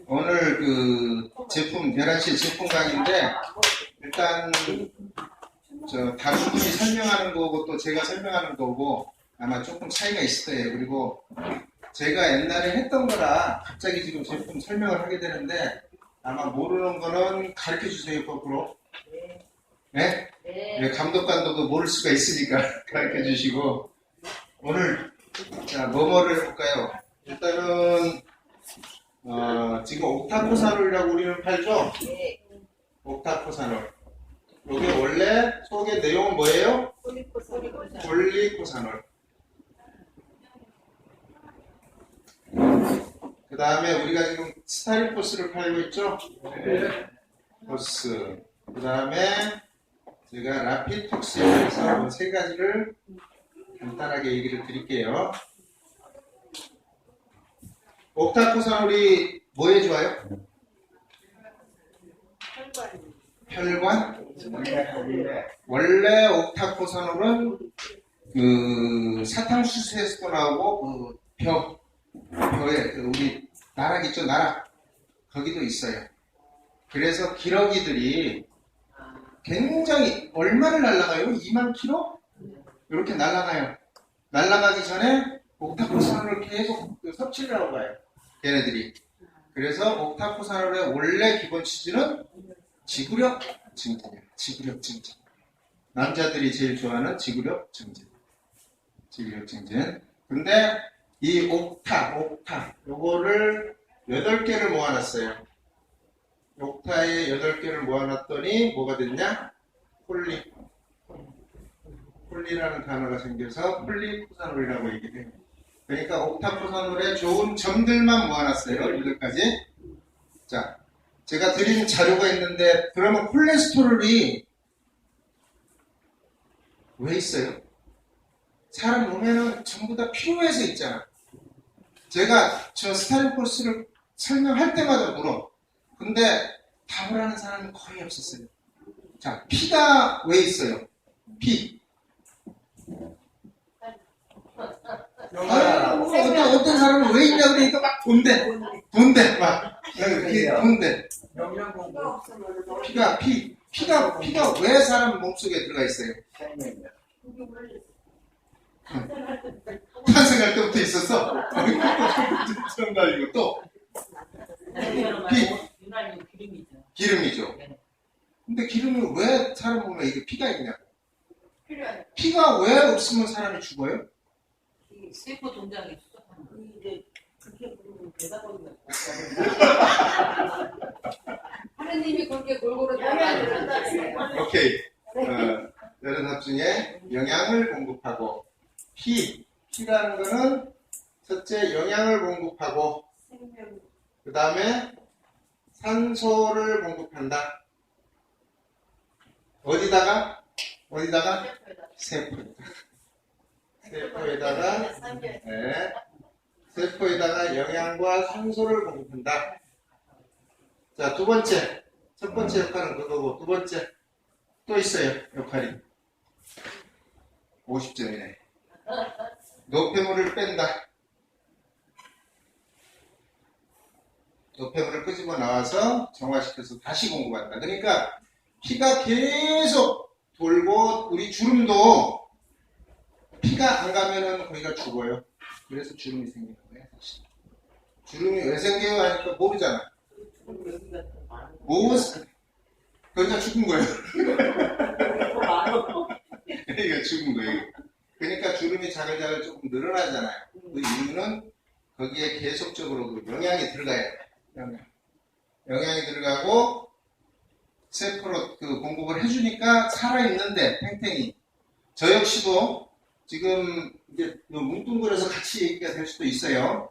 오늘 그 제품, 11시 제품 강의인데, 일단, 다른 분이 설명하는 거고, 또 제가 설명하는 거고, 아마 조금 차이가 있을 거예요. 그리고 제가 옛날에 했던 거라 갑자기 지금 제품 설명을 하게 되는데, 아마 모르는 거는 가르쳐 주세요, 거꾸로. 네? 네. 감독관도 모를 수가 있으니까 가르쳐 주시고, 오늘, 자, 뭐를 해볼까요? 일단은, 지금 옥타코사놀이라고 우리는 팔죠? 네. 옥타코사놀. 이게 원래 속의 내용은 뭐예요? 폴리코사놀. 그 다음에 우리가 지금 스타리포스를 팔고 있죠? 네. 포스. 그 다음에 제가 라피톡스에 대해서 세 가지를 간단하게 얘기를 드릴게요. 옥타코사놀이 뭐에 좋아요? 혈관? 원래 옥타코사놀은 그 사탕수수에서도 나오고 그 벼에 그 우리 나락 있죠? 나락 거기도 있어요. 그래서 기러기들이 굉장히 얼마를 날아가요? 2만 킬로? 이렇게 날아가요. 날아가기 전에 옥타코사놀을 계속 섭취를 하고 가요. 걔네들이. 그래서 옥타코사놀의 원래 기본 취지는 지구력 증진이에요. 지구력 증진. 남자들이 제일 좋아하는 지구력 증진. 지구력 증진. 근데 이 옥타, 요거를 8개를 모아놨어요. 옥타에 8개를 모아놨더니 뭐가 됐냐? 폴리라는 단어가 생겨서 폴리코사놀이라고 얘기해요. 그러니까 옥타코사놀의 좋은 점들만 모아놨어요. 8가지. 자, 제가 드린 자료가 있는데 그러면 콜레스테롤이 왜 있어요? 사람 몸에는 전부 다 필요해서 있잖아. 제가 저 스타리포스를 설명할 때마다 물어. 근데 답을 하는 사람은 거의 없었어요. 자, 피가 왜 있어요? 피. 어떤 사람은 왜 있냐 그러니까 막 돈대 막 돈대. 피가 왜 사람 몸속에 들어가 있어요? 탄생할 때부터 있었어. 또 기름이죠. 근데 기름이 왜 사람 몸에 이게 피가 있냐고. 피가 왜 없으면 사람이 죽어요? 세포 동작이 수석하는 그렇게 부르면 대답하기가 하느님이 그렇게 골고루 다 만들었어요. 오케이. 여러 답 중에 영양을 공급하고 피라는 거는 첫째 영양을 공급하고 그 다음에 산소를 공급한다. 어디다가? 세포에다가 영양과 산소를 공급한다. 자, 두 번째. 첫 번째 역할은 그거고, 두 번째. 또 있어요, 역할이. 50점이네. 노폐물을 뺀다. 노폐물을 끄집어 나와서 정화시켜서 다시 공급한다. 그러니까 피가 계속 돌고, 우리 주름도 피가 안 가면은 거기가 죽어요. 그래서 주름이 생기는 거예요. 주름이 왜 생겨요? 하니까 모르잖아. 그러니까 죽은 거예요. 그러니까 죽은 거예요. 그러니까 주름이 자글자글 조금 늘어나잖아요. 그 이유는 거기에 계속적으로 그 영양이 들어가요. 영양이 들어가고 세포로 그 공급을 해주니까 살아있는데 팽팽히. 저 역시도 지금 이제 뭉뚱그려서 같이 얘기가 될 수도 있어요.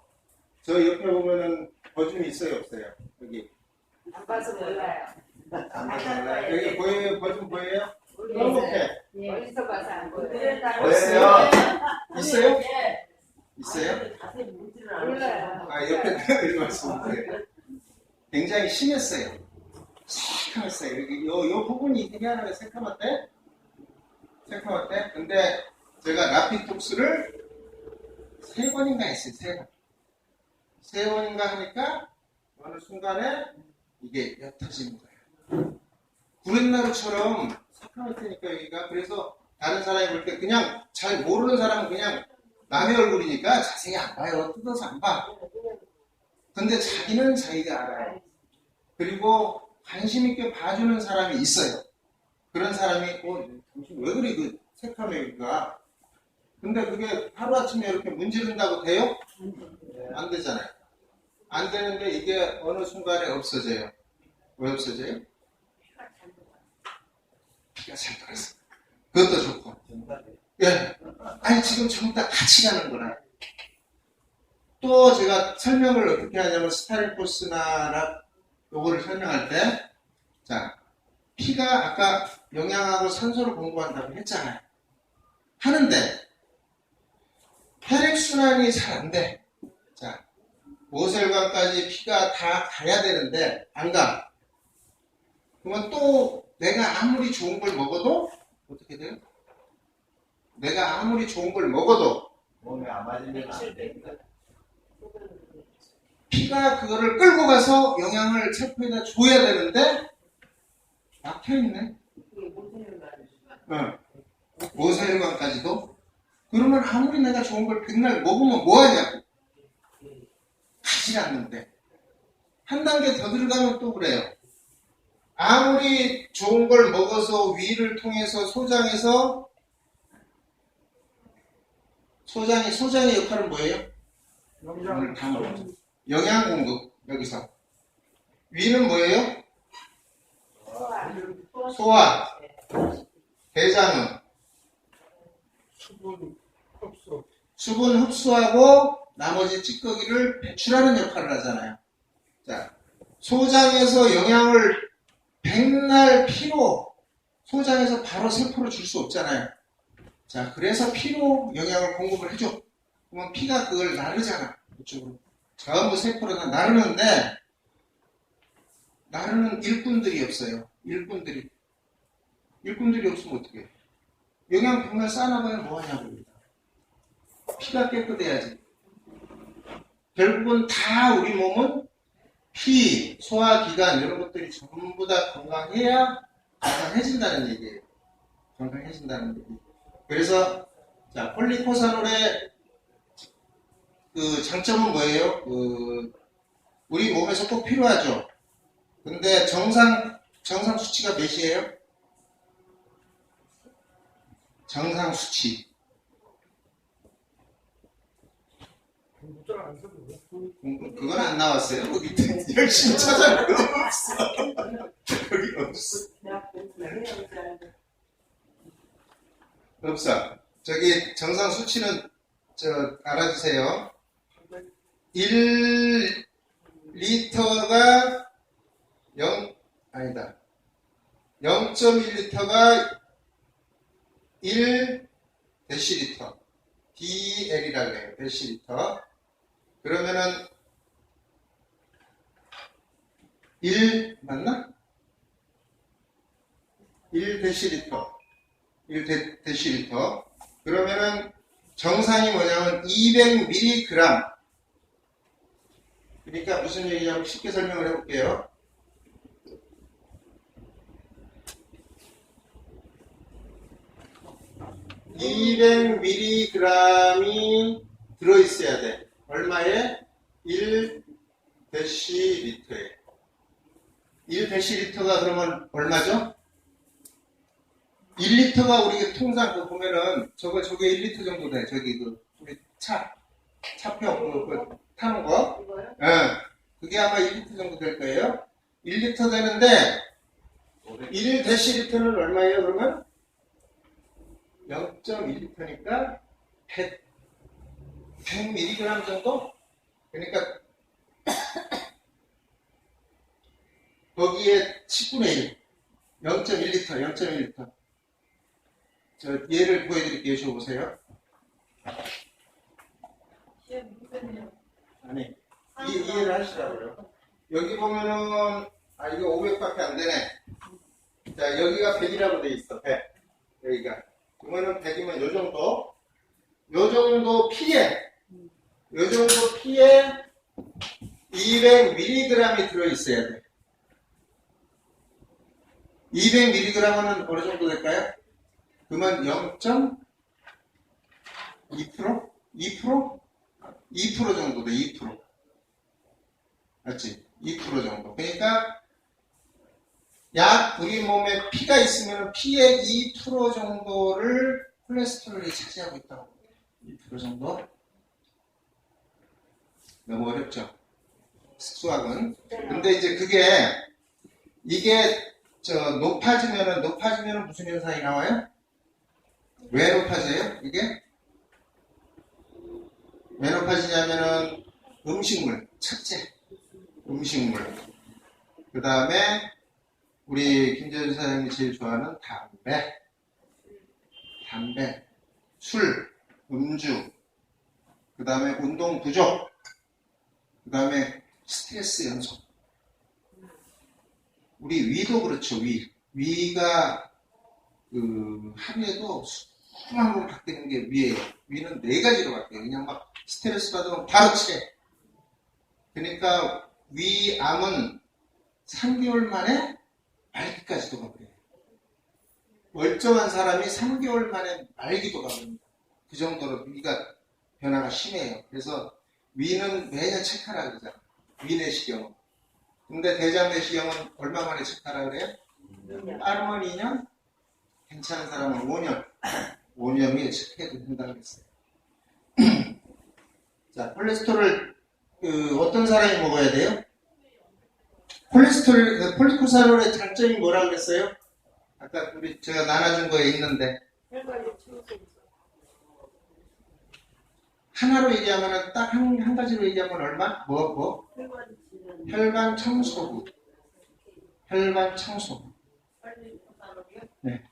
저 옆에 보면은 버줌이 있어요, 없어요? 여기. 안 봐서 몰라요. 안 봐서 몰라요. 여기 보여요? 버줌 보여요? 이렇게. 어디서 봐서 안 보여요? 보여요? 있어요? 네. 있어요? 몰라요. 옆에 내가 말씀드려요. 굉장히 심했어요. 새카맸어요. 여기 요 부분이 희한하게 새카맣대? 근데 제가 라피톡스를 3번인가 했어요. 3번인가 하니까 어느 순간에 이게 옅어지는 거예요. 구렛나루처럼 새카맣다니까 여기가. 그래서 다른 사람이 볼 때 그냥 잘 모르는 사람은 그냥 남의 얼굴이니까 자세히 안 봐요. 뜯어서 안 봐. 근데 자기는 자기가 알아요. 그리고 관심 있게 봐주는 사람이 있어요. 그런 사람이 당신 왜 그래 그 새카매 여기가. 근데 그게 하루아침에 이렇게 문지른다고 돼요? 안 되잖아요. 안 되는데 이게 어느 순간에 없어져요. 왜 없어져요? 피가 잘 돌아서. 그것도 좋고. 예. 아니, 지금 전부 다 같이 가는 거라. 또 제가 설명을 어떻게 하냐면, 스타일코스나 요거를 설명할 때, 자, 피가 아까 영양하고 산소를 공급한다고 했잖아요. 하는데, 혈액순환이 잘 안 돼. 자, 모세혈관까지 피가 다 가야 되는데, 안 가. 그러면 또 내가 아무리 좋은 걸 먹어도, 어떻게 돼요? 내가 아무리 좋은 걸 먹어도 몸에 안 맞으면 안 돼. 피가 그거를 끌고 가서 영양을 세포에다 줘야 되는데 막혀있네. 모세혈관까지도. 그러면 아무리 내가 좋은 걸 백날 먹으면 뭐하냐고. 가지 않는데. 한 단계 더 들어가면 또 그래요. 아무리 좋은 걸 먹어서 위를 통해서 소장에서 소장의 역할은 뭐예요? 영양 공급. 여기서 위는 뭐예요? 소화. 대장은 수분 흡수하고 나머지 찌꺼기를 배출하는 역할을 하잖아요. 자, 소장에서 영양을 백날 피로 소장에서 바로 세포로 줄 수 없잖아요. 자, 그래서 피로 영양을 공급을 해줘. 그러면 피가 그걸 나르잖아. 이쪽으로. 전부 세포로 다 나르는데, 나르는 일꾼들이 없어요. 일꾼들이 없으면 어떡해. 영양 백날 쌓아놔봐야 뭐하냐고. 피가 깨끗해야지. 결국은 다 우리 몸은 피, 소화기관 이런 것들이 전부 다 건강해야 건강해진다는 얘기예요. 건강해진다는 얘기. 그래서 자, 폴리코사놀의 그 장점은 뭐예요? 우리 몸에서 꼭 필요하죠. 근데 정상 수치가 몇이에요? 정상 수치. 그건 안 나왔어요. 거기 열심히 찾아보고 없어. 거기 없어. 없어. 저기 정상 수치는 알아주세요. 1리터가 0.1리터가 1데시리터. DL이라고 해요. 데시리터. 그러면은 1 맞나? 1데시리터. 1데시리터. 그러면은 정상이 뭐냐면 200mg. 그러니까 무슨 얘기냐면 쉽게 설명을 해볼게요. (200mg이) 들어있어야 돼. 얼마에? 1데시리터에. 1데시리터가 그러면 얼마죠? 1리터가 우리 통상 보면은 저게 1리터 정도 돼. 저기 우리 차표 타는 거. 예. 그게 아마 1리터 정도 될 거예요. 1리터 되는데 1데시리터는 얼마예요? 그러면 0.1리터니까 100mg 정도? 그러니까 거기에 10분의 1. 0.1리터. 저 예를 보여드릴게요. 저 보세요. 아니, 이해를 하시라고요. 여기 보면은 이거 500밖에 안 되네. 자, 여기가 100이라고 돼 있어. 100. 여기가. 그러면은 100이면 요 정도 피에 200mg이 들어있어야 돼. 200mg은 어느 정도 될까요? 그러면 0.2%? 2%? 2% 정도 돼, 2%. 맞지? 2% 정도. 그러니까 약 우리 몸에 피가 있으면 피의 2% 정도를 콜레스테롤이 차지하고 있다고. 2% 정도? 너무 어렵죠? 수학은. 근데 이제 이게 높아지면은 무슨 현상이 나와요? 왜 높아져요? 이게? 왜 높아지냐면은 음식물, 첫째. 음식물. 그 다음에 우리 김재준 사장님이 제일 좋아하는 담배, 술, 음주, 그 다음에 운동 부족, 그 다음에 스트레스 연속. 우리 위도 그렇죠, 위가 하루에도 수만 번 바뀌는 게 위예요. 위는 4가지로 바뀌어요. 그냥 막 스트레스 받으면 바로 취해. 그러니까 위암은 3개월 만에 말기까지도 가버려요. 멀쩡한 사람이 3개월 만에 말기도 가버립니다. 그 정도로 위가 변화가 심해요. 그래서 위는 매년 체크하라 그러잖아. 위 내시경은. 근데 대장 내시경은 얼마 만에 체크하라 그래요? 빠르면 2년? 괜찮은 사람은 5년. 5년 후에 체크해도 된다고 했어요. 자, 콜레스테롤 어떤 사람이 먹어야 돼요? 폴리코사롤의 장점이 뭐라고 그랬어요? 아까 제가 나눠준 거에 있는데 하나로 얘기하면 딱 한 가지로 얘기하면 얼마? 뭐? 혈관 청소부. 네.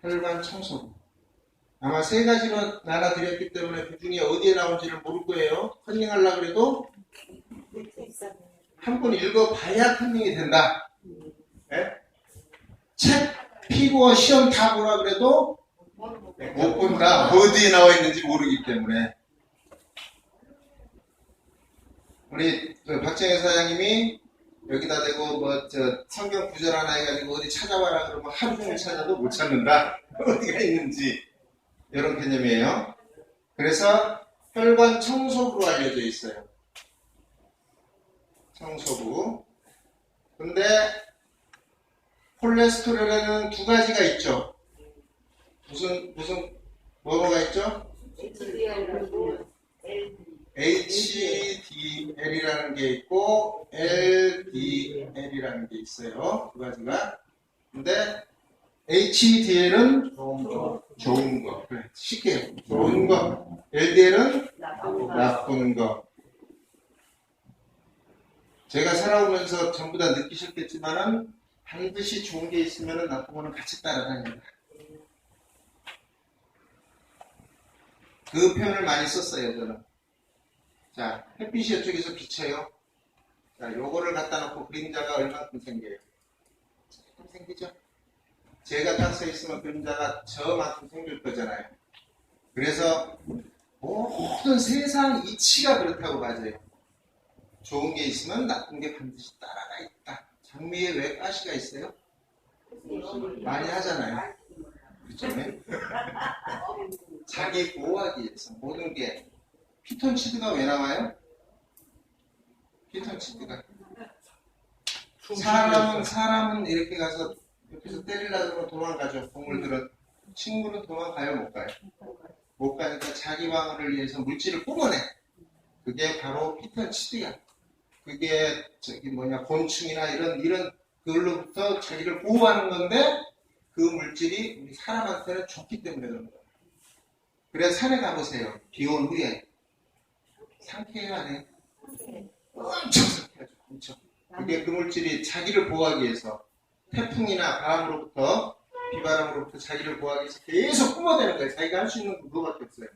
혈관 청소부. 아마 3가지로 나눠드렸기 때문에 그 중에 어디에 나온지를 모를 거예요. 컨닝하려고 그래도 한 번 읽어봐야 컨닝이 된다. 네? 책 피고 시험 다 보라 그래도 못 본다. 어디에 나와 있는지 모르기 때문에. 우리 박정혜 사장님이 여기다 대고 성경 구절 하나 해가지고 어디 찾아와라 그러면 하루 종일 찾아도 못 찾는다. 어디가 있는지. 이런 개념이에요. 그래서 혈관 청소부로 알려져 있어요. 청소부. 근데 콜레스테롤에는 2가지가 있죠. 무슨 뭐가 있죠? HDL이라는 게 있고 LDL이라는 게 있어요. 2가지가. 근데 HDL은 좋은 거. 그래, 쉽게 해요. 좋은 거. LDL은 나쁜 거. 제가 살아오면서 전부 다 느끼셨겠지만은 반드시 좋은 게 있으면 나쁜 거는 같이 따라다닙니다. 그 표현을 많이 썼어요, 저는. 자, 햇빛이 이쪽에서 비쳐요. 자, 요거를 갖다 놓고 그림자가 얼마큼 생겨요? 조금 생기죠? 제가 딱 서 있으면 그림자가 저만큼 생길 거잖아요. 그래서 모든 세상 이치가 그렇다고 맞아요. 좋은 게 있으면 나쁜 게 반드시 따라가 있다. 장미에 왜 가시가 있어요? 많이 하잖아요. 그렇죠? 자기 보호하기 위해서 모든 게. 피톤치드가 왜 나와요? 피톤치드가. 사람은 이렇게 가서 옆에서 때리려고 그러면 도망가죠. 동물들은. 식물은 도망가요? 못 가요? 못 가니까 자기 방어를 위해서 물질을 뿜어내. 그게 바로 피톤치드야. 그게 곤충이나 이런 그걸로부터 자기를 보호하는 건데 그 물질이 우리 사람한테는 좋기 때문에 그런 거예요. 그래서 산에 가보세요. 비 온 후에 상쾌해요, 안 해요? 엄청 상쾌하죠. 엄청. 그게 그 물질이 자기를 보호하기 위해서 태풍이나 바람으로부터 비바람으로부터 자기를 보호하기 위해서 계속 뿜어대는 거예요. 자기가 할 수 있는 건 그거밖에 없어요.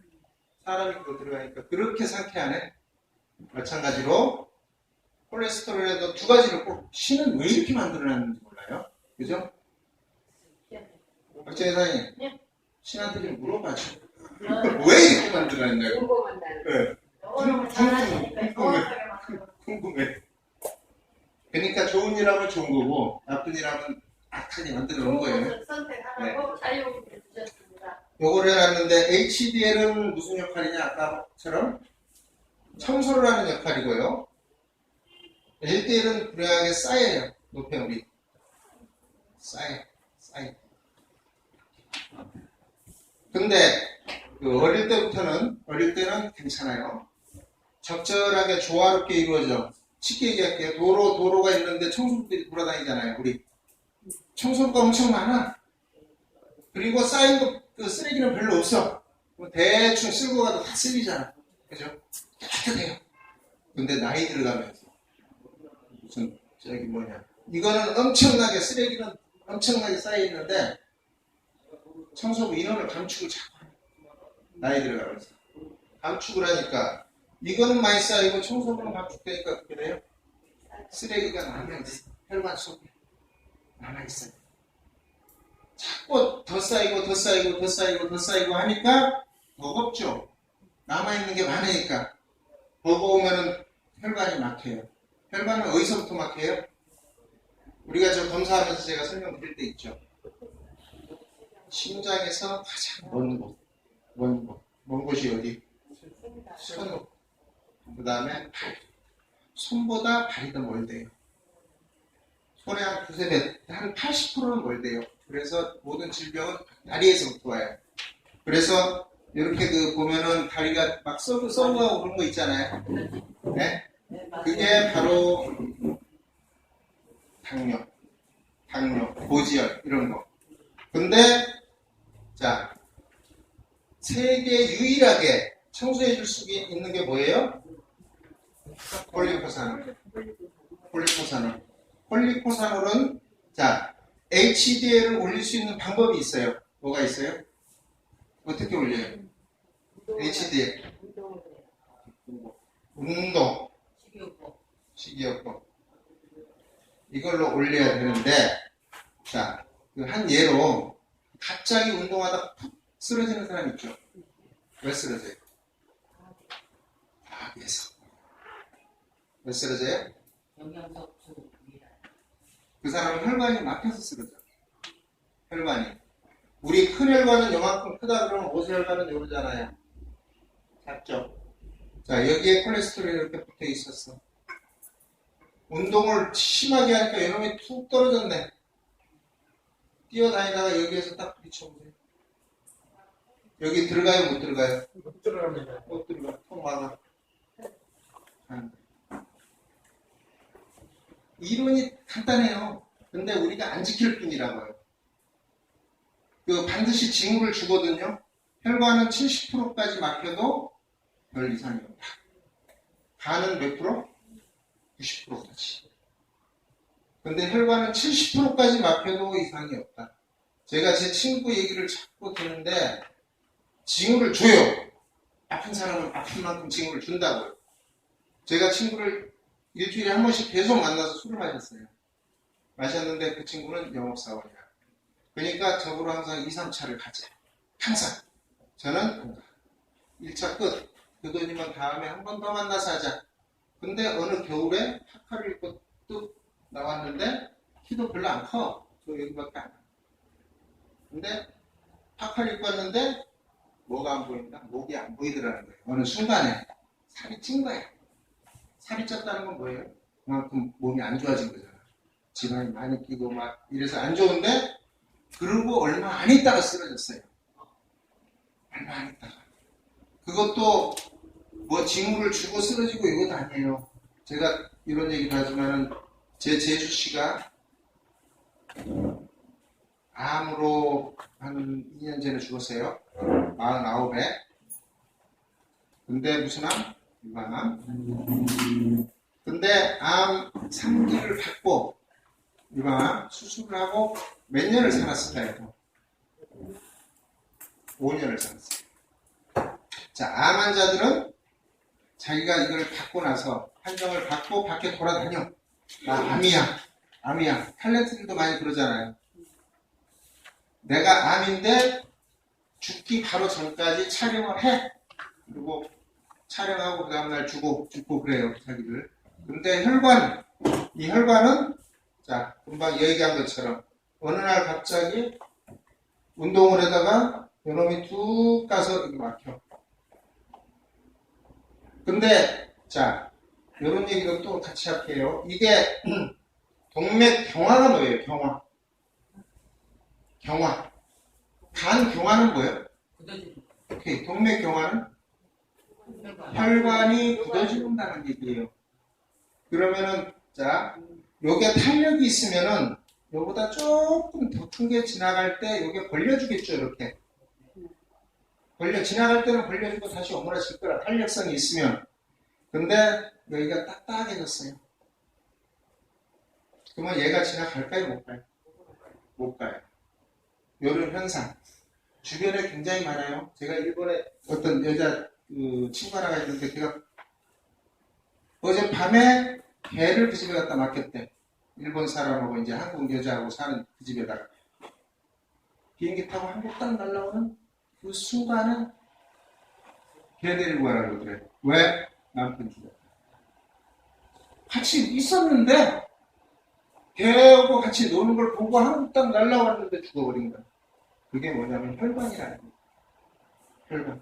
사람이 그거 들어가니까 그렇게 상쾌하네. 마찬가지로 콜레스테롤에도 2가지를 꼭 신은 왜 이렇게 만들어놨는지 몰라요. 그죠? 박정희 사장님, 신한테 좀 물어봐줘. 왜 이렇게 만들어놨냐고. 궁금한다는. 네. 넣은 거예요. 선택하라고 자유를 주셨습니다. 요걸 해놨는데 HDL은 무슨 역할이냐 아까처럼 청소를 하는 역할이고요. LDL은 불행하게 쌓여요. 노폐물이 쌓여. 근데 그 어릴 때는 괜찮아요. 적절하게 조화롭게 이루어져. 쉽게 얘기할게요. 도로가 있는데 청소부들이 돌아다니잖아요. 우리 청소부가 엄청 많아. 그리고 쌓인 그 쓰레기는 별로 없어. 대충 쓸고 가도 다 쓸리잖아. 그죠? 깨끗해요. 근데 나이 들어가면서 무슨 이거는 엄청나게 쓰레기는 엄청나게 쌓여 있는데 청소부 인원을 감축을 자꾸 해요. 나이 들어가면서 감축을 하니까 이거는 많이 쌓이고 청소부는 감축되니까 어떻게 돼요? 쓰레기가 남아있어. 혈관 속에 남아있어요. 자꾸 더 쌓이고 하니까 버겁죠. 남아있는 게 많으니까 버거우면은 혈관이 막혀요. 혈관은 어디서부터 막혀요? 우리가 저 검사하면서 제가 설명드릴 때 있죠. 심장에서 가장 먼 곳이 어디? 손. 그 다음에 손보다 발이 더 멀대요. 손에 한 두세 배, 한 80%는 멀대요. 그래서 모든 질병은 다리에서부터 와요. 그래서 이렇게 보면은 다리가 막 썩어가고 그런 거 있잖아요. 네? 그게 바로 당뇨, 고지혈 이런 거. 근데 자, 세계 유일하게 청소해 줄 수 있는 게 뭐예요? 폴리포사놀은 자, HDL을 올릴 수 있는 방법이 있어요. 뭐가 있어요? 어떻게 올려요? HDL. 운동. 식이요법. 이걸로 올려야 되는데, 자, 한 예로 갑자기 운동하다가 푹 쓰러지는 사람 있죠? 왜 쓰러져요? 과학에서. 왜 쓰러져요? 그 사람은 혈관이 막혀서 쓰러져. 혈관이. 우리 큰 혈관은 요만큼 크다 그러면 오세혈관은 요러잖아요. 작죠? 자, 여기에 콜레스테롤이 이렇게 붙어 있었어. 운동을 심하게 하니까 이놈이 툭 떨어졌네. 뛰어다니다가 여기에서 딱 부딪혀보세요. 여기 들어가요, 못 들어가요? 못 들어갑니다. 못 들어가. 통 막아. 이론이 간단해요. 근데 우리가 안 지킬 뿐이라고요. 반드시 징후를 주거든요. 혈관은 70%까지 막혀도 별 이상이 없다. 간은 몇 프로? 90%까지. 근데 혈관은 70%까지 막혀도 이상이 없다. 제가 제 친구 얘기를 자꾸 듣는데 징후를 줘요. 아픈 사람은 아픈 만큼 징후를 준다고요. 제가 친구를 일주일에 한 번씩 계속 만나서 술을 마셨는데 그 친구는 영업사원이야. 그러니까 저보고 항상 2, 3차를 가자. 항상. 저는 1차 끝. 그 돈이면 다음에 한 번 더 만나서 하자. 근데 어느 겨울에 파카를 입고 뚝 나왔는데 키도 별로 안 커. 저 여기밖에 안 와. 근데 파카를 입고 왔는데 뭐가 안 보인다? 목이 안 보이더라는 거예요. 어느 순간에 살이 찐 거야. 살이 쪘다는 건 뭐예요? 그만큼 몸이 안 좋아진 거잖아. 지방이 많이 끼고 막 이래서 안 좋은데 그러고 얼마 안 있다가 쓰러졌어요. 얼마 안 있다가. 그것도 뭐 징후를 주고 쓰러지고 이것도 아니에요. 제가 이런 얘기도 하지만은 제 제주씨가 암으로 한 2년 전에 죽었어요. 49에. 근데 무슨 암? 유방암. 근데 암 3기를 받고 유방암 수술을 하고 몇 년을 살았을까요? 5년을 살았어요. 자, 암 환자들은 자기가 이걸 받고 나서 판정을 받고 밖에 돌아다녀. 나 암이야. 탤런트들도 많이 그러잖아요. 내가 암인데 죽기 바로 전까지 촬영을 해. 그리고 촬영하고 그 다음날 죽고 그래요, 자기들. 근데 이 혈관은 자, 금방 얘기한 것처럼 어느 날 갑자기 운동을 하다가 요놈이 툭 가서 여기 막혀. 근데 자, 요런 얘기도 또 같이 할게요. 이게 동맥경화가 뭐예요? 경화. 경화. 간경화는 뭐예요? 오케이. 동맥경화는 혈관이 굳어진다는 얘기예요. 그러면은 자, 요게 탄력이 있으면은 요보다 조금 더 큰 게 지나갈 때 요게 벌려주겠죠, 이렇게. 지나갈 때는 벌려주고 다시 오므라질 거라, 탄력성이 있으면. 근데 여기가 딱딱해졌어요. 그러면 얘가 지나갈까요, 못 가요? 못 가요. 요런 현상. 주변에 굉장히 많아요. 제가 일본에 어떤 여자 친구 하나가 있는데 걔가 어젯밤에 개를 그 집에 갖다 맡겼대. 일본 사람하고 이제 한국 여자하고 사는 그 집에다가. 비행기 타고 한국 딱 날라오는 그 순간은 개 데리고 가라고 그래. 왜? 남편 죽었다. 같이 있었는데 개하고 같이 노는 걸 보고 한국 딱 날라왔는데 죽어버린 거야. 그게 뭐냐면 혈관이라는 거야. 혈관.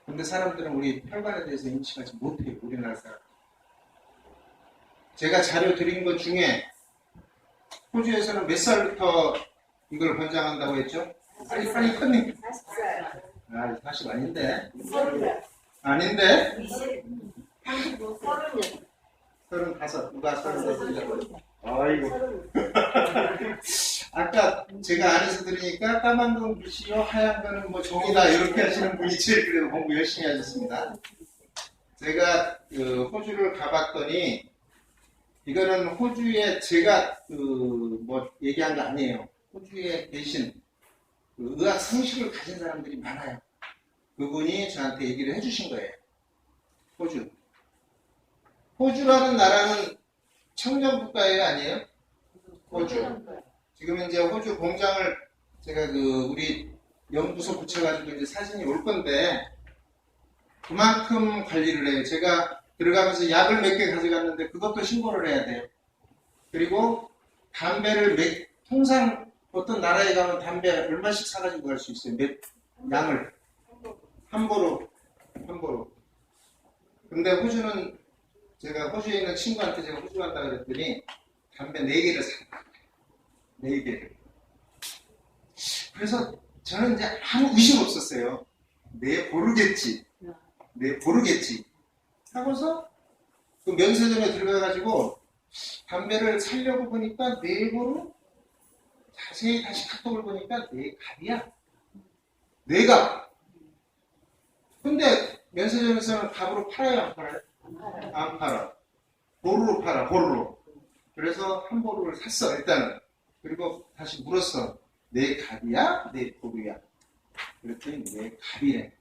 근데 사람들은 우리 혈관에 대해서 인식하지 못해요. 우리나라 사람. 제가 자료 드린 것 중에 호주에서는 몇 살부터 이걸 권장한다고 했죠? 빨리 큰님. 40살. 아, 40 아닌데? 30살. 아닌데? 35, 35. 누가 35? 아이고. 아까 제가 안에서 들으니까 까만 건 글씨요, 하얀 거는 뭐 종이다 이렇게 하시는 분이 제일 그래도 공부 열심히 하셨습니다. 제가 호주를 가봤더니 이거는 호주에 제가 뭐 얘기한 거 아니에요. 호주에 계신 의학 상식을 가진 사람들이 많아요. 그분이 저한테 얘기를 해주신 거예요. 호주. 호주라는 나라는 청정국가예요, 아니에요? 호주. 지금 이제 호주 공장을 제가 우리 연구소 붙여가지고 이제 사진이 올 건데 그만큼 관리를 해요. 제가 들어가면서 약을 몇 개 가져갔는데 그것도 신고를 해야 돼요. 그리고 담배를 통상 어떤 나라에 가면 담배 얼마씩 사가지고 갈 수 있어요. 양을 함부로. 근데 호주는 제가 호주에 있는 친구한테 제가 호주 간다 그랬더니 담배 4개를 사. 4개를. 그래서 저는 이제 아무 의심 없었어요. 내 고르겠지. 하고서 그 면세점에 들어가가지고 담배를 사려고 보니까 네고로 자세히 다시 카톡을 보니까 4갑이야. 4갑. 근데 면세점에서는 갑으로 팔아요, 안 팔아요? 안 팔아. 보루로 팔아, 보루로. 그래서 한 보루를 샀어, 일단은. 그리고 다시 물었어. 4갑이야? 4보루야? 그랬더니 4갑이래.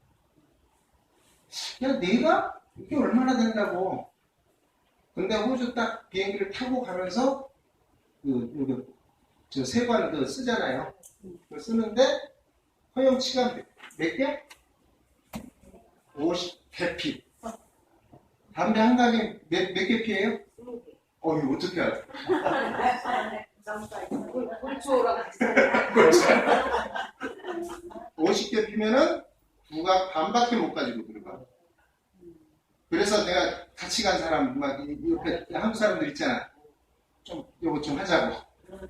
야, 내가? 이게 얼마나 된다고. 근데 호주 딱 비행기를 타고 가면서, 저 세관 쓰잖아요. 그거 쓰는데, 허용치가 몇 개? 50개피. 담배 한 가게 몇 개 피해요? 20개. 이거 어떻게 알아? 골초로 같이 50개 피면은 2각 반밖에 못 가지고 들어가. 그래서 내가 같이 간 사람, 막, 옆에 한국 사람들 있잖아. 요거 좀 하자고.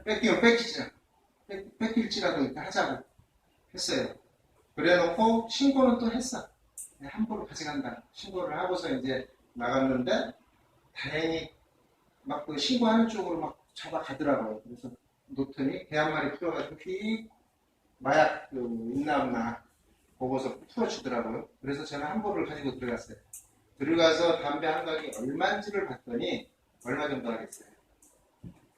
뺏기면 뺏기자. 뺏길지라도 이렇게 하자고 했어요. 그래 놓고 신고는 또 했어. 함부로 가져간다. 신고를 하고서 이제 나갔는데, 다행히 막 그 신고하는 쪽으로 막 잡아가더라고요. 그래서 놓더니 개 한 마리 풀어가지고 마약 있나 없나 보고서 풀어주더라고요. 그래서 저는 한 보를 가지고 들어갔어요. 들어가서 담배 한 가게 얼마인지를 봤더니 얼마 정도 하겠어요?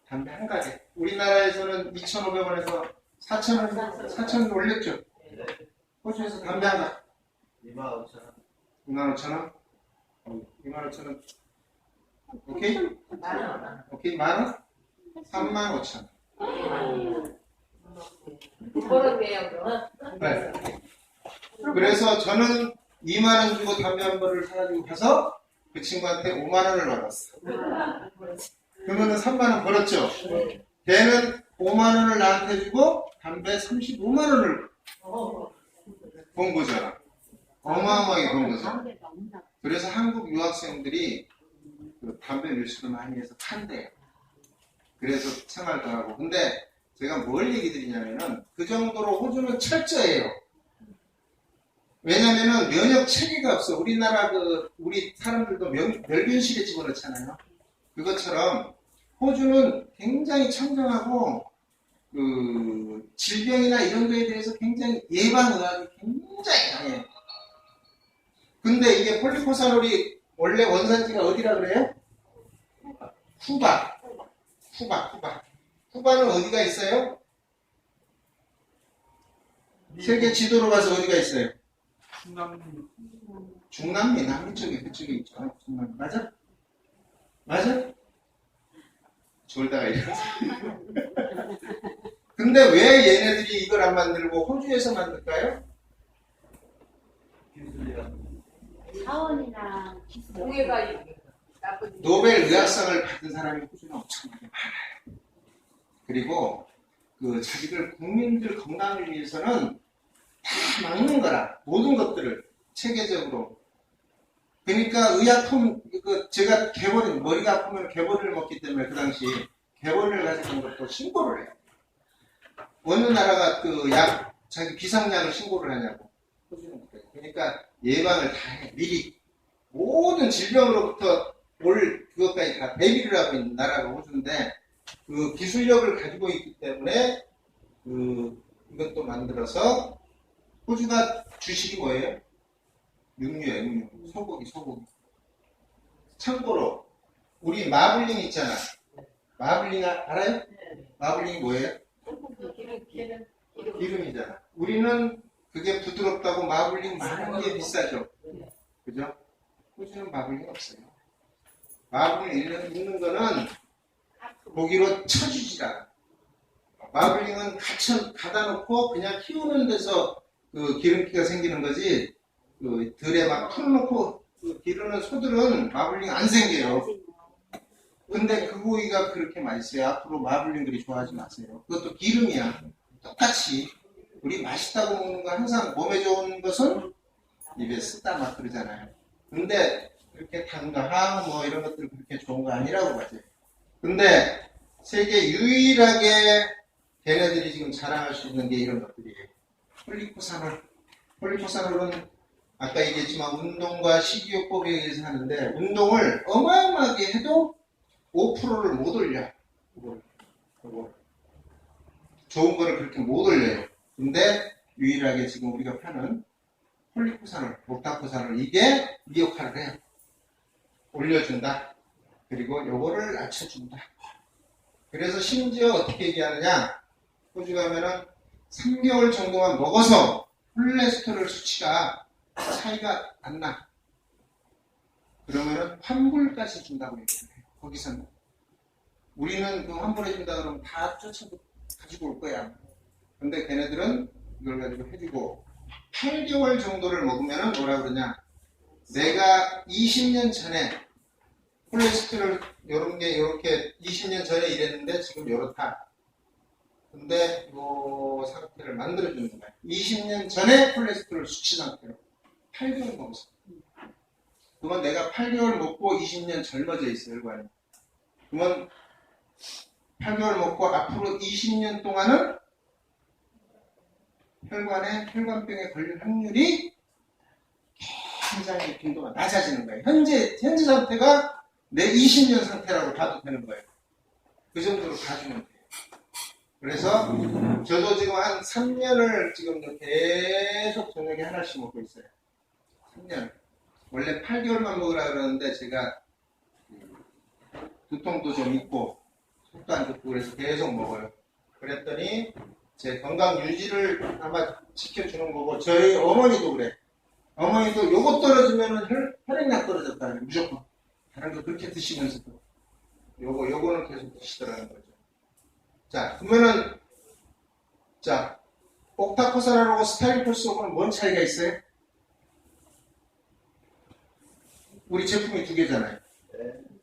담배 한 가게. 우리나라에서는 2,500원에서 4,000원 올렸죠? 호주에서 담배 한 가게. 25,000원. 25,000원? 25,000원. 오케이? 오케이, 만원? 35,000원. 벌었네요, 그럼. 네. 그래서 저는 2만원 주고 담배 한 벌을 사가지고 가서 그 친구한테 5만원을 받았어. 그러면은 3만원 벌었죠? 걔는 5만 원을 나한테 주고 담배 35만 원을 번 거잖아. 어마어마하게 번 거죠. 그래서 한국 유학생들이 그 담배 밀수를 많이 해서 판대요. 그래서 생활도 하고. 근데 제가 뭘 얘기 드리냐면은 그 정도로 호주는 철저해요. 왜냐면은 면역 체계가 없어. 우리나라 우리 사람들도 멸균실에 집어넣잖아요. 그것처럼 호주는 굉장히 청정하고 그 질병이나 이런 거에 대해서 굉장히 예방의학이 굉장히 강해요. 근데 이게 폴리포사놀이 원래 원산지가 어디라 그래요? 쿠바. 쿠바는 어디가 있어요? 세계 지도로 봐서 어디가 있어요? 중남미, 남미 쪽에 그쪽에 있죠. 중남미. 맞아? 졸다가 이러면서. 근데 왜 얘네들이 이걸 안 만들고 호주에서 만들까요? 사원이나 공해가 나쁜. 노벨 의학상을 받은 사람이 호주는 엄청나게 많아요. 그리고 그 자기들 국민들 건강을 위해서는 다 막는 거라. 모든 것들을 체계적으로. 그러니까 의약품, 제가 머리가 아프면 개벌을 먹기 때문에 그 당시 개벌을 가지고 것도 신고를 해요. 어느 나라가 자기 비상약을 신고를 하냐고. 그러니까 예방을 다 해. 미리. 모든 질병으로부터 그것까지 다 대비를 하고 있는 나라가 호주인데, 그 기술력을 가지고 있기 때문에, 이것도 만들어서, 호주가 주식이 뭐예요? 육류예요. 소고기. 참고로, 우리 마블링 있잖아. 마블링 알아요? 마블링이 뭐예요? 기름이잖아. 우리는 그게 부드럽다고 마블링 많은 게 비싸죠. 그죠? 호주는 마블링 없어요. 마블링 있는 거는 고기로 쳐주지라. 마블링은 가다 놓고 그냥 키우는 데서 그 기름기가 생기는 거지, 들에 막 풀어놓고 기르는 소들은 마블링 안 생겨요. 근데 그 고기가 그렇게 맛있어요. 앞으로 마블링들이 좋아하지 마세요. 그것도 기름이야. 똑같이. 우리 맛있다고 먹는 거 항상 몸에 좋은 것은 입에 쓰다 막 그러잖아요. 근데 그렇게 단 거, 항 뭐 이런 것들 그렇게 좋은 거 아니라고 봐요. 근데 세계 유일하게 걔네들이 지금 자랑할 수 있는 게 이런 것들이에요. 폴리포사놀은 아까 얘기했지만 운동과 식이요법에 의해서 하는데 운동을 어마어마하게 해도 5%를 못 올려. 그걸. 좋은 거를 그렇게 못 올려요. 근데 유일하게 지금 우리가 파는 폴리포사놀, 옥타포사놀, 이게 이 역할을 해요. 올려준다. 그리고 요거를 낮춰준다. 그래서 심지어 어떻게 얘기하느냐, 호주 가면은 3개월 정도만 먹어서 콜레스테롤 수치가 차이가 안 나. 그러면은 환불까지 준다고 얘기해요. 거기서는. 우리는 그 환불해준다 그러면 다 쫓아서 가지고 올 거야. 근데 걔네들은 이걸 가지고 해주고, 8개월 정도를 먹으면은 뭐라 그러냐, 내가 20년 전에 콜레스테롤 요런 게 요렇게 20년 전에 이랬는데 지금 요렇다. 근데 요 상태를 만들어주는 거야. 20년 전에 콜레스테롤 수치 상태로 8개월 먹었어. 그러면 내가 8개월 먹고 20년 젊어져 있어, 혈관이. 그러면 8개월 먹고 앞으로 20년 동안은 혈관병에 걸릴 확률이 굉장히 빈도가 낮아지는 거예요. 현재 상태가 내 20년 상태라고 봐도 되는 거예요. 그 정도로 봐주면 돼요. 그래서 저도 지금 한 3년을 지금 계속 저녁에 하나씩 먹고 있어요. 3년. 원래 8개월만 먹으라 그러는데 제가 두통도 좀 있고 속도 안 좋고 그래서 계속 먹어요. 그랬더니 제 건강 유지를 아마 지켜주는 거고, 저희 어머니도 그래. 어머니도 요거 떨어지면은 혈액량 떨어졌다. 무조건. 다른 거 그렇게 드시면서도 요거는 계속 드시더라는 거죠. 자, 그러면은, 자, 옥타코사놀하고 스타일포스하고는 뭔 차이가 있어요? 우리 제품이 두 개잖아요.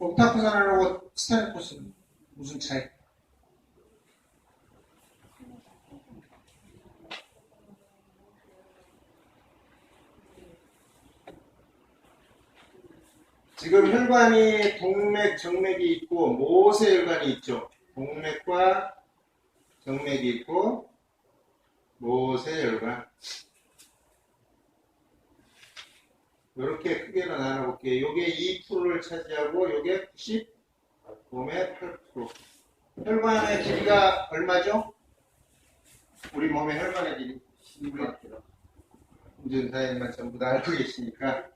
옥타코사놀하고 스타일포스는 무슨 차이? 지금 혈관이 동맥, 정맥이 있고 모세혈관이 있죠. 동맥과 정맥이 있고 모세혈관. 이렇게 크게로 나눠볼게요. 요게 2%를 차지하고 요게 95의 8%. 혈관의 길이가 얼마죠? 우리 몸의 혈관의 길이 12km. 운전사님만 전부 다 알고 계시니까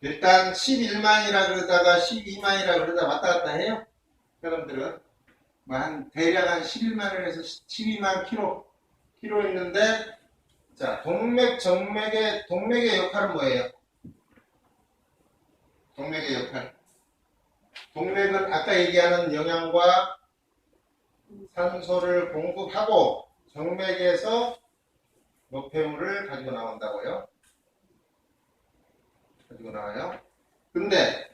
일단 11만이라 그러다가 12만이라 그러다 왔다 갔다 해요. 사람들은 뭐 한 대략 한 11만원에서 12만 키로 있는데, 자, 동맥의 동맥의 뭐예요? 동맥의 역할. 동맥은 아까 얘기하는 영양과 산소를 공급하고 정맥에서 노폐물을 가지고 나온다고요. 가지고 나와요. 근데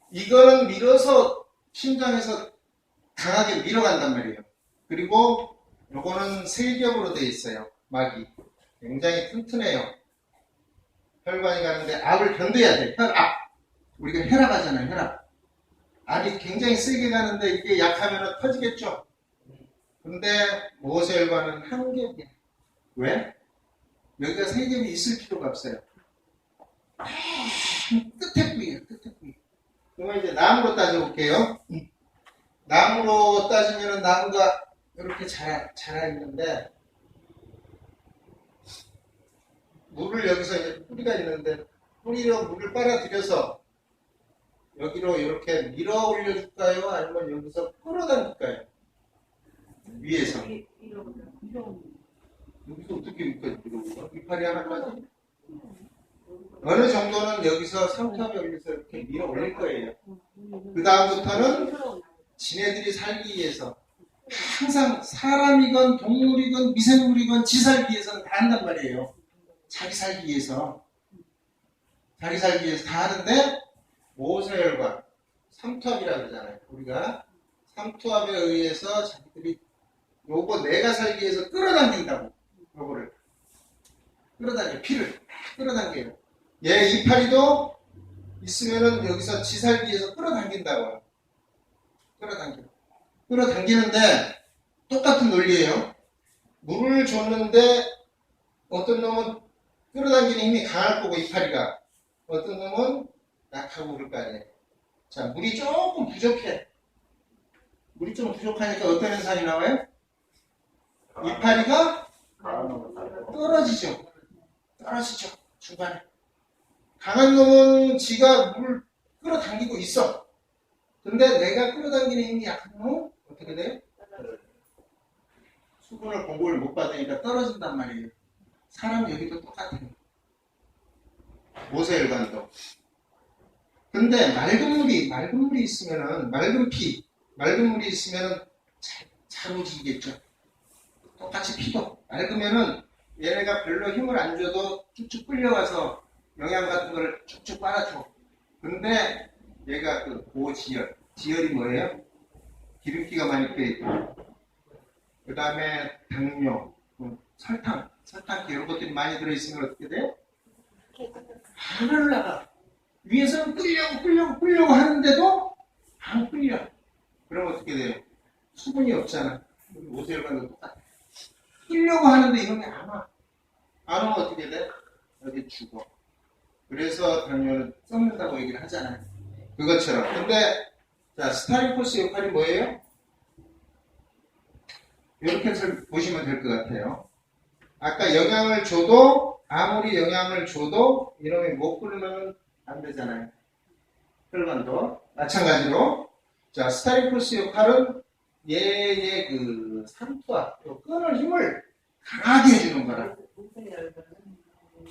이거는 밀어서 심장에서 강하게 밀어간단 말이에요. 그리고 요거는 세겹으로 되어 있어요. 막이 굉장히 튼튼해요. 혈관이 가는데 압을 견뎌야 돼. 혈압. 우리가 혈압 하잖아요. 혈압. 압이 굉장히 세게 가는데 이게 약하면 터지겠죠. 근데 모세혈관은 한 겹이야. 왜? 여기가 세 겹이 있을 필요가 없어요. 끝에 뿌리에요. 끝에 뿌리. 그러면 이제 나무로 따져볼게요. 나무로 따지면 나무가 이렇게 자라 있는데, 물을 여기서 이제 뿌리가 있는데, 뿌리로 물을 빨아들여서 여기로 이렇게 밀어 올려줄까요? 아니면 여기서 끌어당길까요? 위에서. 여기서 어떻게 밀어줄까요? 이파리 하나까지? 어느 정도는 여기서 상탑에 올려서 이렇게 밀어 올릴 거예요. 그 다음부터는 지네들이 살기 위해서 항상 사람이건 동물이건 미생물이건 지 살기 위해서는 다 한단 말이에요. 자기 살기 위해서 다 하는데, 모세혈관, 삼투압이라고 그러잖아요. 우리가 삼투압에 의해서 자기들이 요거 내가 살기 위해서 끌어당긴다고. 요거를 끌어당겨, 피를 끌어당겨요. 얘 이파리도 있으면은 여기서 지 살기 위해서 끌어당긴다고. 끌어당기는데 똑같은 논리예요. 물을 줬는데 어떤 놈은 끌어당기는 힘이 강할 거고 이파리가, 어떤 놈은 약하고 그럴 거 아니에요. 자, 물이 조금 부족해. 물이 좀 부족하니까 어떤 현상이 나와요? 이파리가 떨어지죠. 중간에. 강한 놈은 지가 물을 끌어당기고 있어. 근데 내가 끌어당기는 힘이 약한 놈은 어떻게 돼요? 수분을 공급을 못 받으니까 떨어진단 말이에요. 사람 여기도 똑같아요. 모세혈관도. 근데 맑은 물이 있으면은, 맑은 물이 있으면은 잘 움직이겠죠. 똑같이 피도. 맑으면은 얘네가 별로 힘을 안 줘도 쭉쭉 끌려가서 영양 같은 거를 쭉쭉 빨아줘. 근데 얘가 그 고지혈. 지혈이 뭐예요? 기름기가 많이 껴있고, 그 다음에 당뇨, 설탕 이런 것들이 많이 들어있으면 어떻게 돼요? 안 올라가. 위에서는 끌려고 하는데도 안 끌려. 그럼 어떻게 돼요? 수분이 없잖아. 모세혈관도 똑같아. 끌려고 하는데 이놈이 안 와. 안 오면 어떻게 돼? 여기 죽어. 그래서 당뇨는 썩는다고 얘기를 하잖아요. 그것처럼. 근데 자, 스타리포스 역할이 뭐예요? 이렇게 보시면 될 것 같아요. 아까 영향을 줘도, 아무리 영향을 줘도 이놈이 못 끓으면 안 되잖아요. 혈관도 마찬가지로. 자, 스타리포스 역할은 얘의 그 삼투압, 끊을 힘을 강하게 해주는 거라.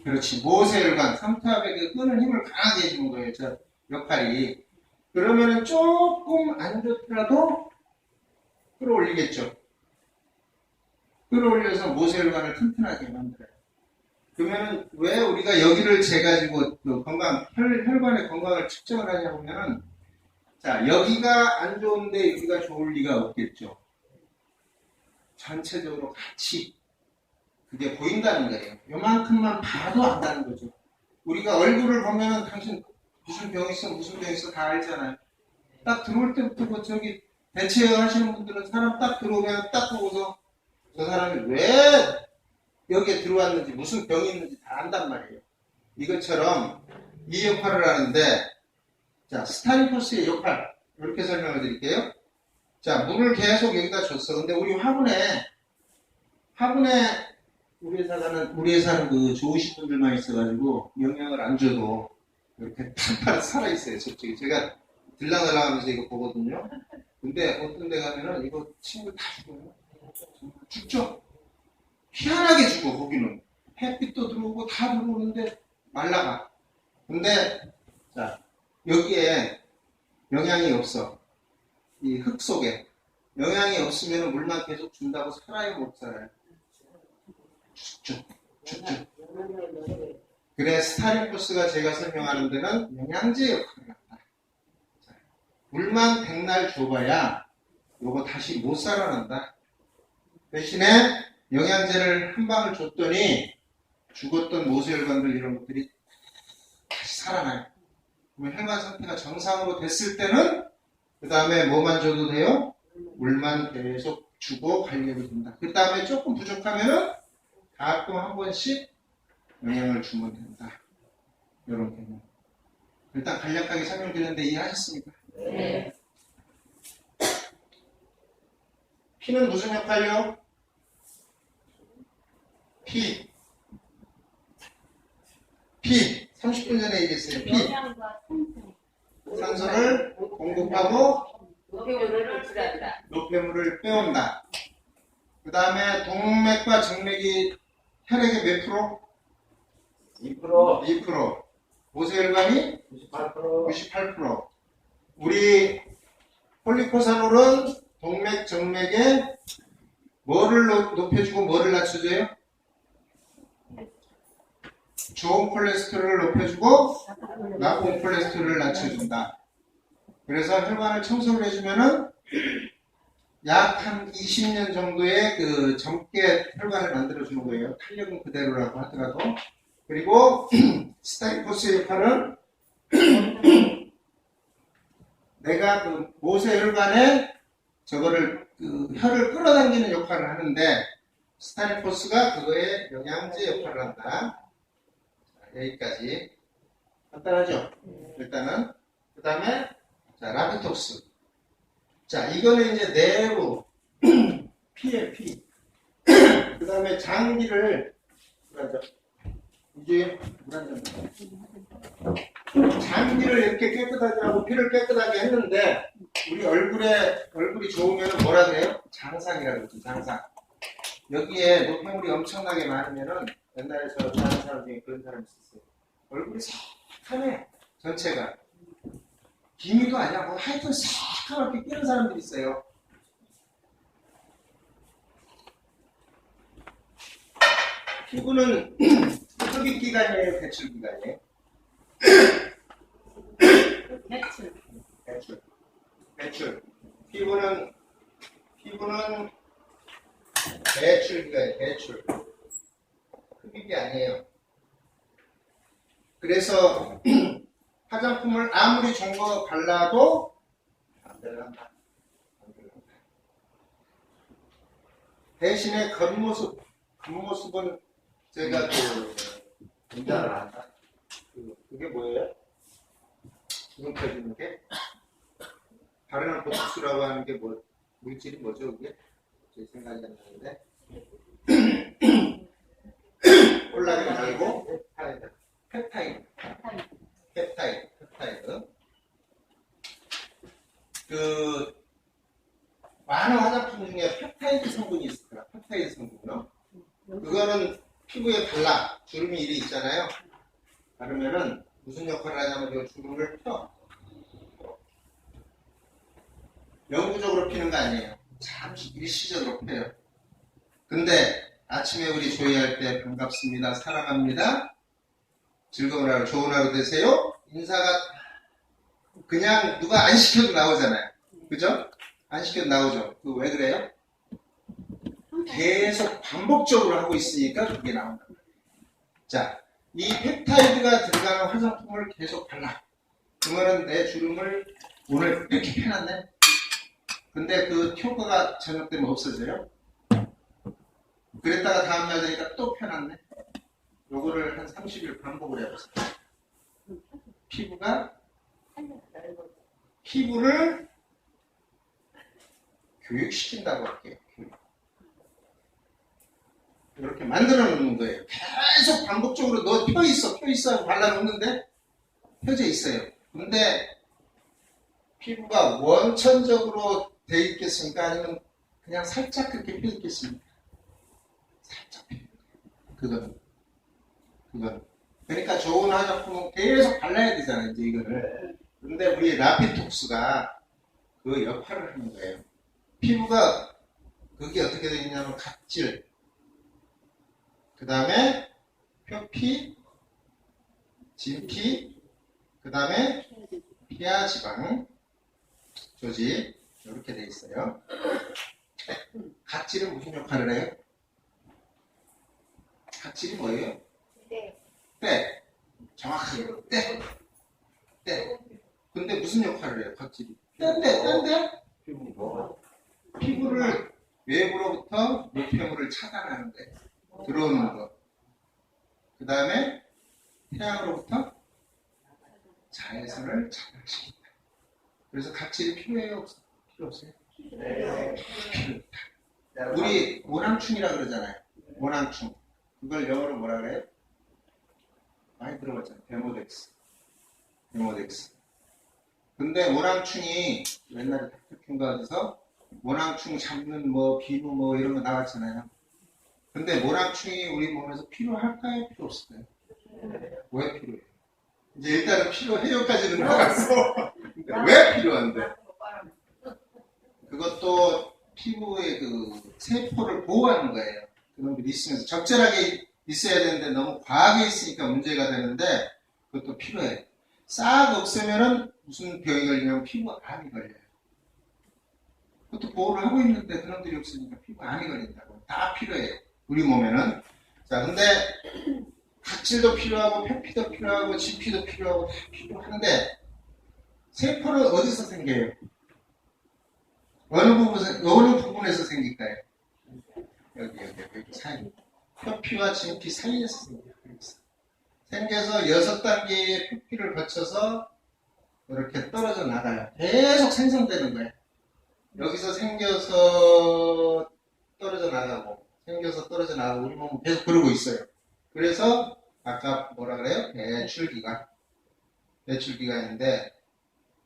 그렇지. 모세혈관, 삼투압의 그 끊을 힘을 강하게 해주는 거예요. 저 역할이. 그러면은 조금 안 좋더라도 끌어올리겠죠. 끌어올려서 모세혈관을 튼튼하게 만들어요. 그러면은 왜 우리가 여기를 재가지고 그 혈관의 건강을 측정을 하냐 보면은, 자, 여기가 안 좋은데 여기가 좋을 리가 없겠죠. 전체적으로 같이 그게 보인다는 거예요. 요만큼만 봐도 안다는 거죠. 우리가 얼굴을 보면은 당신 무슨 병 있어, 무슨 병 있어 다 알잖아요. 딱 들어올 때부터 뭐 저기 대체어 하시는 분들은 사람 딱 들어오면 딱 보고서 저 사람이 왜 여기에 들어왔는지 무슨 병이 있는지 다 안단 말이에요. 이것처럼 이 역할을 하는데 자 스타니포스의 역할 이렇게 설명을 드릴게요. 자 물을 계속 여기다 줬어. 근데 우리 화분에 우리 회사는 그 좋으신 분들만 있어가지고 영양을 안 줘도 이렇게 팔팔 살아있어요. 저쪽에 제가 들락날락하면서 이거 보거든요. 근데 어떤 데 가면은 이거 친구 다 죽어요. 정말 죽죠. 희한하게 죽어. 거기는 햇빛도 들어오고 다 들어오는데 말라가. 근데 자 여기에 영양이 없어. 이 흙 속에 영양이 없으면 물만 계속 준다고 살아요, 못 살아요? 죽죠. 그래 스타니포스가 제가 설명하는 데는 영양제 역할을 한다. 자, 물만 백날 줘봐야 요거 다시 못 살아난다. 대신에 영양제를 한 방울 줬더니 죽었던 모세혈관들 이런 것들이 다시 살아나요. 그러면 혈관 상태가 정상으로 됐을 때는 그 다음에 뭐만 줘도 돼요? 물만 계속 주고 관리해도 된다. 그 다음에 조금 부족하면은 가끔 한 번씩 영양을 주면 된다. 이런 개념. 일단 간략하게 설명드렸는데 이해하셨습니까? 네. 피는 무슨 역할이요? 피. 30분 전에 얘기했어요. 피. 영양과 생성. 산소를 공급하고 노폐물을 분출한다. 노폐물을 빼온다. 그 다음에 동맥과 정맥이 혈액의 몇 프로? 2%, 2%. 모세혈관이 98%, 98%. 우리 폴리포사놀은 동맥, 정맥에 뭐를 높여주고 뭐를 낮춰줘요? 좋은 콜레스테롤을 높여주고 나쁜 콜레스테롤을 낮춰준다. 그래서 혈관을 청소를 해주면은 약 한 20년 정도의 그 젊게 혈관을 만들어주는 거예요. 탄력은 그대로라고 하더라도. 그리고 스타니포스의 역할은 내가 그 모세혈관에 저거를 그 혈을 끌어당기는 역할을 하는데 스타니포스가 그거에 영양제 역할을 한다. 자, 여기까지 간단하죠? 일단은 그 다음에 자 라피톡스. 자 이거는 이제 내부 피에 피. 그 다음에 장기를 이제 장기를 이렇게 깨끗하게 하고 피를 깨끗하게 했는데 우리 얼굴이 좋으면 뭐라 그래요? 장상이라고 그러죠. 장상. 여기에 노폐물이 엄청나게 많으면은 옛날에 저 다른 사람 중에 그런 사람이 있었어요. 얼굴이 새카매 전체가 기미도 아니야. 뭐 하여튼 새카맣게 끼는 사람들이 있어요. 피부는 흡입기관이에요, 배출기관이에요? 배출. 피부는 배출기관이에요, 배출. 흡입이 아니에요. 그래서 화장품을 아무리 좋은 거 발라도 안 들어간다. 대신에 겉모습은 제가 긴장을 안 한다. 그게 뭐예요? 지금 펴지는 게? 바르는 보톡스라고 하는 게 뭐, 물질이 뭐죠, 그게? 제 생각이 안 나는데. 콜라겐 말고, 펩타이드. 많은 화장품 중에 펩타이드 성분이 있어요. 펩타이드 성분이요. 그거는 피부에 발라. 주름이 이리 있잖아요. 바르면은 무슨 역할을 하냐면 이 주름을 펴. 영구적으로 피는 거 아니에요. 잠시 일시적으로 펴요. 근데 아침에 우리 조회할 때 반갑습니다. 사랑합니다. 즐거운 하루, 좋은 하루 되세요. 인사가 그냥 누가 안 시켜도 나오잖아요. 그죠? 안 시켜도 나오죠. 그거 왜 그래요? 계속 반복적으로 하고 있으니까 그게 나온다. 자, 이 펩타이드가 들어가는 화장품을 계속 발라. 그러면 내 주름을 오늘 이렇게 펴놨네. 근데 그 효과가 저녁 되면 없어져요. 그랬다가 다음날 되니까 또 펴놨네. 요거를 한 30일 반복을 해보세요. 피부를 교육시킨다고 할게요. 이렇게 만들어 놓는 거예요. 계속 반복적으로 너 펴 있어 하고 발라놓는데 펴져 있어요. 근데 피부가 원천적으로 돼 있겠습니까? 아니면 그냥 살짝 그렇게 펴 있겠습니까? 살짝 펴. 그건. 그러니까 좋은 화장품은 계속 발라야 되잖아요, 이제 이거를. 근데 우리 라피톡스가 그 역할을 하는 거예요. 피부가 그게 어떻게 되어 있냐면 각질, 그 다음에 표피, 진피, 그 다음에 피하 지방 조직 이렇게 되어 있어요. 각질은 무슨 역할을 해요? 각질이 뭐예요? 때. 정확하게 때. 근데 무슨 역할을 해요? 각질이 땐데 피부를 외부로부터 노폐물을 차단하는 데 들어오는 거. 그 다음에 태양으로부터 자외선을 차단시킨다. 그래서 각질이 필요해요? 필요 없어요? 우리 모낭충이라 그러잖아요. 모낭충. 그걸 영어로 뭐라 그래요? 많이 들어봤잖아요. 데모덱스. 근데 모낭충이 옛날에 닥터큐인가 어디서 모낭충 잡는 뭐 비누 뭐 이런 거 나왔잖아요. 근데 모낭충이 우리 몸에서 필요할까요? 필요 없을까요? 왜 필요해요? 이제 일단은 필요해요까지는 나왔어. 그러니까 왜 필요한데? 그것도 피부의 그 세포를 보호하는 거예요. 그런 게 있으면서 적절하게 있어야 되는데 너무 과하게 있으니까 문제가 되는데 그것도 필요해. 싹 없애면은 무슨 병이 걸리냐면 피부암이 걸려요. 그것도 보호를 하고 있는데 그놈들이 없으니까 피부암이 걸린다고. 다 필요해요. 우리 몸에는. 자, 근데 각질도 필요하고 표피도 필요하고 진피도 필요하고 다 필요한데 세포는 어디서 생겨요? 어느 부분에서 생길까요? 여기 사이. 표피와 진피 사이에서 생겨요. 생겨서 6단계의 표피를 거쳐서 이렇게 떨어져 나가요. 계속 생성되는 거예요. 여기서 생겨서 떨어져 나가고 생겨서 떨어져 나가고 우리 몸은 계속 그러고 있어요. 그래서 아까 뭐라 그래요? 배출기간인데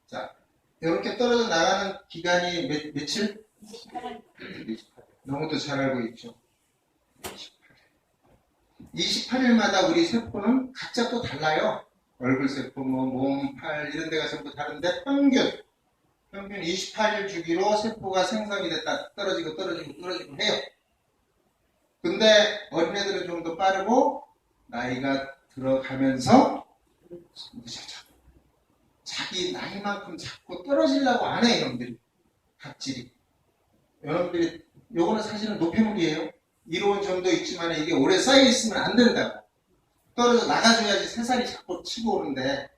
자 이렇게 떨어져 나가는 기간이 며칠? 28일. 너무도 잘 알고 있죠. 28일마다 우리 세포는 각자 또 달라요. 얼굴 세포, 몸, 팔 이런 데가 전부 다른데 평균 28일 주기로 세포가 생성이 됐다 떨어지고 해요. 근데 어린애들은 좀 더 빠르고 나이가 들어가면서 늦어져. 자기 나이만큼 자꾸 떨어지려고 안 해, 이놈들이. 각질이. 여러분들이 요거는 사실은 노폐물이에요. 이로운 점도 있지만 이게 오래 쌓여있으면 안 된다고. 떨어져 나가줘야지 새살이 자꾸 치고 오는데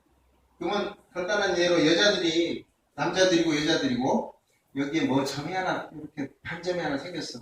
그러면 간단한 예로 여자들이 남자들이고 여자들이고 여기에 뭐 점이 하나 이렇게 반점이 하나 생겼어.